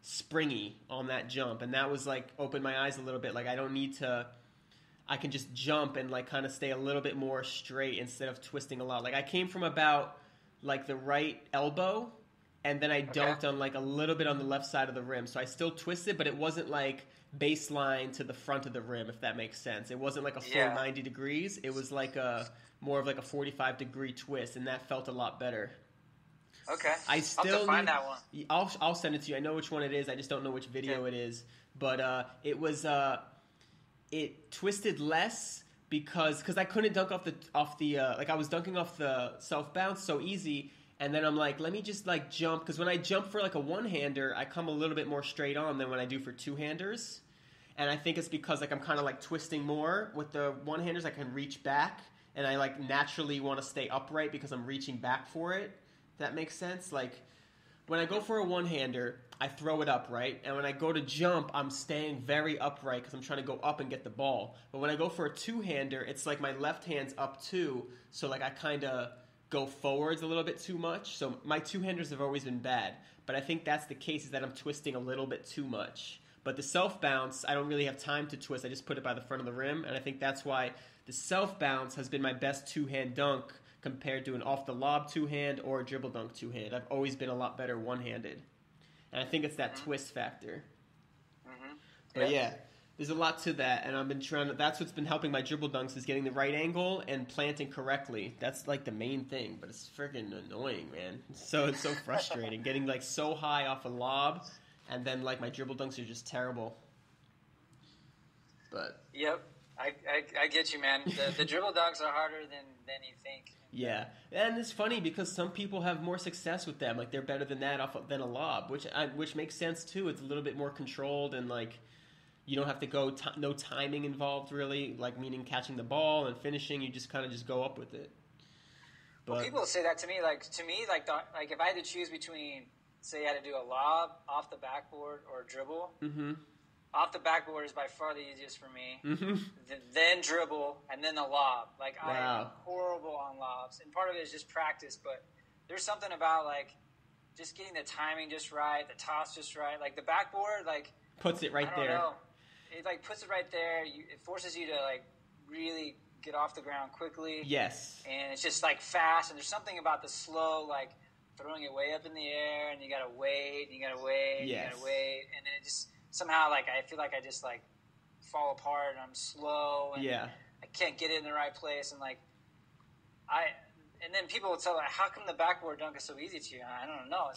springy on that jump. And that was opened my eyes a little bit. I don't need to, I can just jump and kind of stay a little bit more straight instead of twisting a lot. I came from about the right elbow, and then I dunked on a little bit on the left side of the rim. So I still twisted, but it wasn't baseline to the front of the rim, if that makes sense. It wasn't a full 90 degrees. It was more of a 45-degree twist, and that felt a lot better. Okay. I still I'll have to find that one. I'll send it to you. I know which one it is. I just don't know which video it is. But it was it twisted less because I couldn't dunk off the I was dunking off the self bounce so easy. And then I'm let me just jump, because when I jump for a one-hander, I come a little bit more straight on than when I do for two-handers. And I think it's because I'm kind of twisting more with the one-handers. I can reach back, and I naturally want to stay upright because I'm reaching back for it. If that makes sense. When I go for a one-hander, I throw it up, right? And when I go to jump, I'm staying very upright because I'm trying to go up and get the ball. But when I go for a two-hander, it's my left hand's up too, so I kind of go forwards a little bit too much. So my two-handers have always been bad. But I think that's the case, is that I'm twisting a little bit too much. But the self-bounce, I don't really have time to twist. I just put it by the front of the rim. And I think that's why the self-bounce has been my best two-hand dunk compared to an off-the-lob two-hand or a dribble dunk two-hand. I've always been a lot better one-handed. And I think it's that twist factor. But yeah, there's a lot to that, and I've been trying to, that's what's been helping my dribble dunks, is getting the right angle and planting correctly. That's like the main thing, but it's freaking annoying, man. It's so frustrating. Getting like so high off a lob, and then like my dribble dunks are just terrible. But yep, I get you, man. The dribble dunks are harder than you think. Yeah, and it's funny because some people have more success with them. Like they're better than that than a lob, which makes sense too. It's a little bit more controlled, and like you don't have to go no timing involved really. Like meaning catching the ball and finishing, you just kind of just go up with it. But well, people say that to me. Like if I had to choose between, say, you had to do a lob off the backboard or a dribble. Mm-hmm. Off the backboard is by far the easiest for me. Mm-hmm. Then dribble, and then the lob. Like, wow. I'm horrible on lobs. And part of it is just practice, but there's something about, like, just getting the timing just right, the toss just right. Like, the backboard, like... Puts it right there. Know. It, like, puts it right there. It forces you to, like, really get off the ground quickly. Yes. And it's just, like, fast. And there's something about the slow, like, throwing it way up in the air, and you got to wait, and you got to wait, yes. you got to wait. And then it just... Somehow, like, I feel like I just, like, fall apart and I'm slow and I can't get it in the right place. And, like, and then people will tell, like, how come the backboard dunk is so easy to you? I don't know. It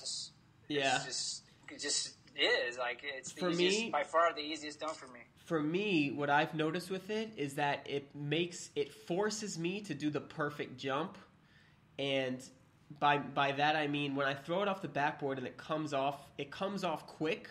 just is. Like, it's the easiest, by far the easiest dunk for me. For me, what I've noticed with it is that it forces me to do the perfect jump. And by that I mean when I throw it off the backboard and it comes off quick.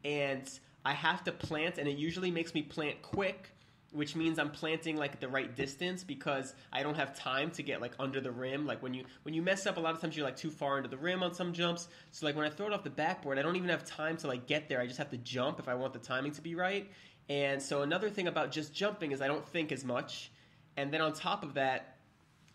And I have to plant, and it usually makes me plant quick, which means I'm planting like at the right distance because I don't have time to get like under the rim. Like when you mess up, a lot of times you're like too far into the rim on some jumps. So like when I throw it off the backboard, I don't even have time to like get there. I just have to jump if I want the timing to be right. And so another thing about just jumping is I don't think as much. And then on top of that,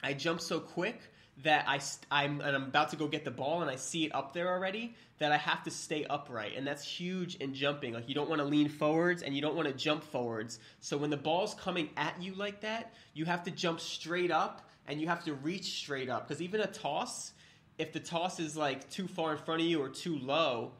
I jump so quick that I'm about to go get the ball and I see it up there already, that I have to stay upright. And that's huge in jumping. Like you don't want to lean forwards and you don't want to jump forwards. So when the ball's coming at you like that, you have to jump straight up and you have to reach straight up. Because even a toss, if the toss is like too far in front of you or too low,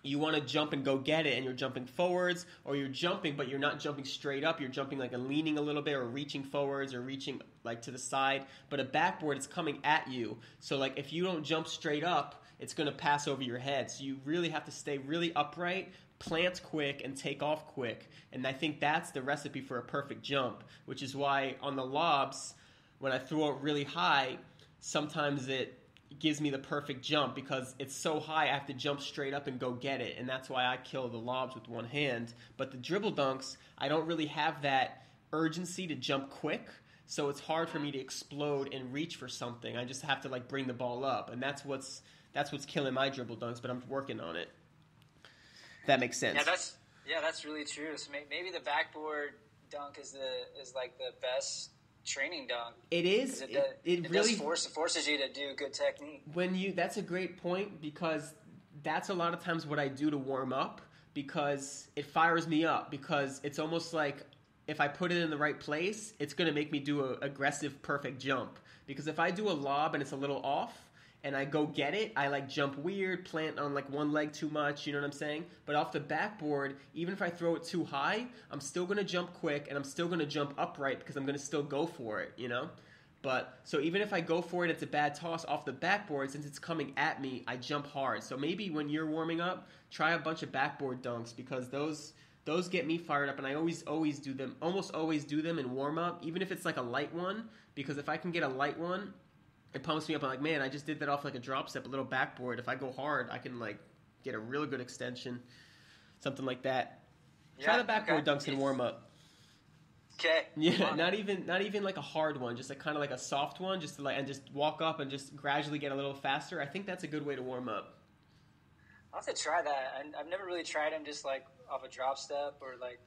you want to jump and go get it, and you're jumping forwards, or you're jumping, but you're not jumping straight up. You're jumping like and leaning a little bit, or reaching forwards, or reaching like to the side. But a backboard, it's coming at you. So like if you don't jump straight up, it's going to pass over your head. So you really have to stay really upright, plant quick, and take off quick. And I think that's the recipe for a perfect jump, which is why on the lobs, when I throw it really high, sometimes it gives me the perfect jump because it's so high I have to jump straight up and go get it, and that's why I kill the lobs with one hand. But the dribble dunks, I don't really have that urgency to jump quick, so it's hard for me to explode and reach for something. I just have to like bring the ball up, and that's what's killing my dribble dunks, but I'm working on it. If that makes sense. That's really true. So maybe the backboard dunk is like the best training dunk. It is. It really forces you to do good technique. That's a great point, because that's a lot of times what I do to warm up, because it fires me up, because it's almost like if I put it in the right place, it's going to make me do an aggressive perfect jump. Because if I do a lob and it's a little off and I go get it, I like jump weird, plant on like one leg too much, you know what I'm saying? But off the backboard, even if I throw it too high, I'm still going to jump quick and I'm still going to jump upright because I'm going to still go for it, you know? But so even if I go for it, it's a bad toss off the backboard, since it's coming at me, I jump hard. So maybe when you're warming up, try a bunch of backboard dunks, because those get me fired up, and I almost always do them in warm up, even if it's like a light one, because if I can get a light one, it pumps me up. I'm like, man, I just did that off like a drop step, a little backboard. If I go hard, I can like get a really good extension, something like that. Try the backboard dunks in warm up. Okay. Yeah, not even like a hard one, just like kind of like a soft one, just to like, and just walk up and just gradually get a little faster. I think that's a good way to warm up. I'll have to try that. I've never really tried them just like off a drop step, or like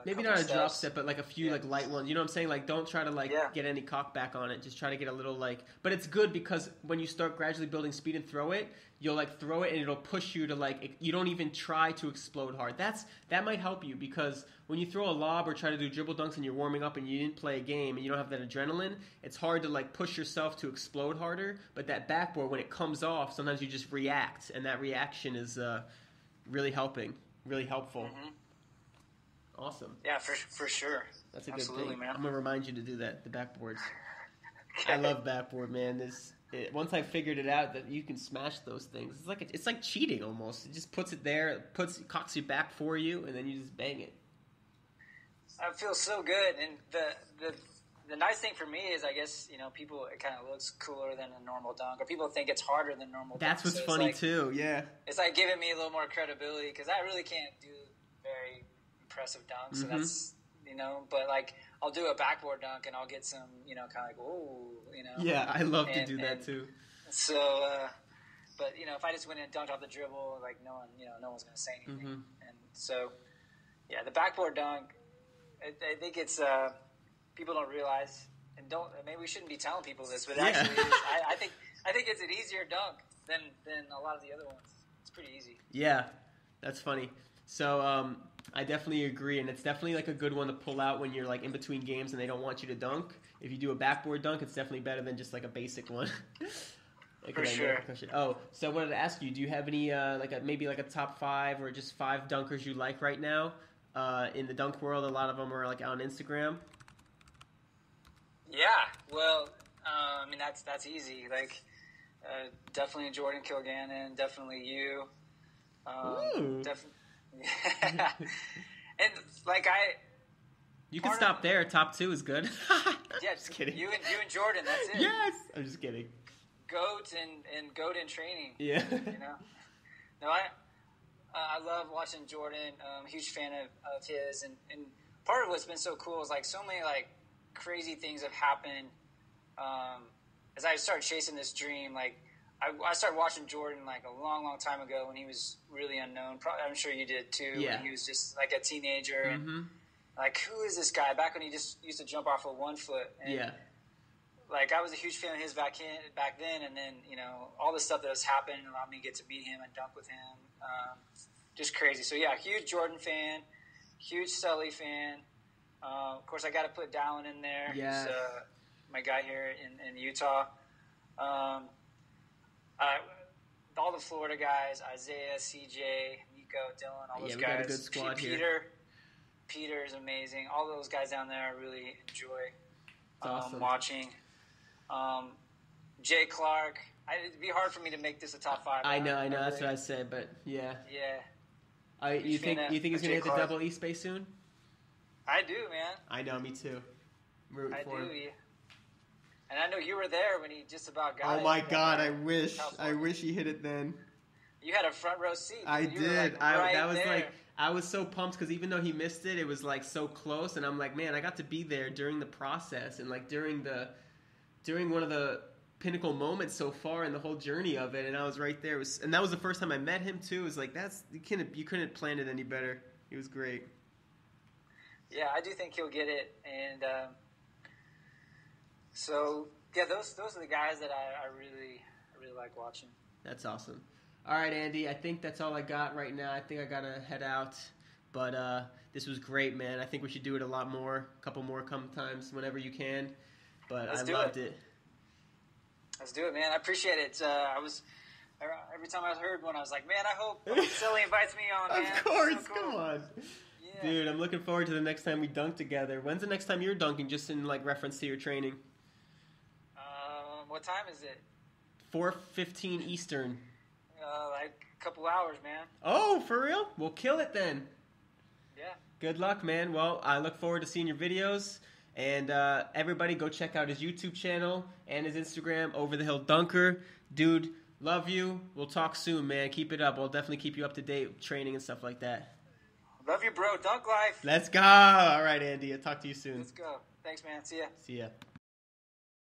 Maybe not a drop step, but like a few like light ones. You know what I'm saying? Like don't try to like get any cock back on it. Just try to get a little like. But it's good because when you start gradually building speed and throw it, you'll like throw it and it'll push you to like you don't even try to explode hard. That might help you because when you throw a lob or try to do dribble dunks and you're warming up and you didn't play a game and you don't have that adrenaline, it's hard to like push yourself to explode harder. But that backboard, when it comes off, sometimes you just react, and that reaction is really helpful. Mm-hmm. Awesome. Yeah, for sure. That's a good thing. Man. I'm going to remind you to do that, the backboards. I love backboard, man. Once I figured it out that you can smash those things, it's like cheating almost. It just puts it there, cocks you back for you, and then you just bang it. I feel so good. And the nice thing for me is, I guess, people, it kind of looks cooler than a normal dunk, or people think it's harder than normal That's dunk. That's what's funny, too, yeah. It's like giving me a little more credibility, because I really can't do very impressive dunks, so that's, but like I'll do a backboard dunk and I'll get some, kind of like, ooh, Yeah, I love to do that too. So, but if I just went and dunked off the dribble, like no one's gonna say anything. Mm-hmm. And so, yeah, the backboard dunk, I think it's people don't realize, and maybe we shouldn't be telling people this, but actually, I think it's an easier dunk than a lot of the other ones. It's pretty easy. Yeah, that's funny. So, I definitely agree, and it's definitely like a good one to pull out when you're like in between games and they don't want you to dunk. If you do a backboard dunk, it's definitely better than just like a basic one. For sure. Oh, so I wanted to ask you, do you have any maybe a top 5 or just 5 dunkers you like right now in the dunk world? A lot of them are like on Instagram. Yeah, well, I mean that's easy. Like definitely Jordan Kilgannon, definitely you. Definitely. And like you can stop there. Top 2 is good. Yeah, just kidding. You and Jordan, that's it. Yes, I'm just kidding. Goat and goat in training. Yeah. No, I love watching Jordan. I'm a huge fan of his, and part of what's been so cool is like so many like crazy things have happened. As I started chasing this dream, like. I started watching Jordan like a long, long time ago when he was really unknown. Probably, I'm sure you did too. Yeah. When he was just like a teenager, and like, who is this guy? Back when he just used to jump off of 1 foot. And, yeah. Like I was a huge fan of his back then, and then all the stuff that has happened allowed me to get to meet him and dunk with him. Just crazy. So yeah, huge Jordan fan, huge Sully fan. Of course, I got to put Dallin in there. Yeah. He's my guy here in Utah. All the Florida guys, Isaiah, CJ, Nico, Dylan, all those guys. Got a good squad here. Peter's amazing. All those guys down there I really enjoy awesome. Watching. Jay Clark. It'd be hard for me to make this a top 5. I know. That's what I said, but yeah. Yeah. You think he's going to hit the double E space soon? I do, man. I know, me too. Rooting for him. And I know you were there when he just about got it. Oh my God! I wish he hit it then. You had a front row seat. I did. Like that was there. like I was so pumped because even though he missed it, it was like so close, and I'm like, man, I got to be there during the process and like during one of the pinnacle moments so far in the whole journey of it, and I was right there. And that was the first time I met him too. It was like you couldn't plan it any better. He was great. Yeah, I do think he'll get it, and. So yeah, those are the guys that I really like watching. That's awesome. All right, Andy, I think that's all I got right now. I think I gotta head out, but this was great, man. I think we should do it a lot more, a couple more times whenever you can. But I loved it. Let's do it, man. I appreciate it. Every time I heard one, I was like, man, I hope Sully invites me on. Man. Of course, so cool. Come on. Yeah. Dude, I'm looking forward to the next time we dunk together. When's the next time you're dunking? Just in like reference to your training. What time is it? 4:15 Eastern. Like a couple hours, man. Oh, for real? We'll kill it then. Yeah. Good luck, man. Well, I look forward to seeing your videos. And everybody go check out his YouTube channel and his Instagram, Over the Hill Dunker. Dude, love you. We'll talk soon, man. Keep it up. We'll definitely keep you up to date with training and stuff like that. Love you, bro. Dunk life. Let's go. All right, Andy. I'll talk to you soon. Let's go. Thanks, man. See ya. See ya.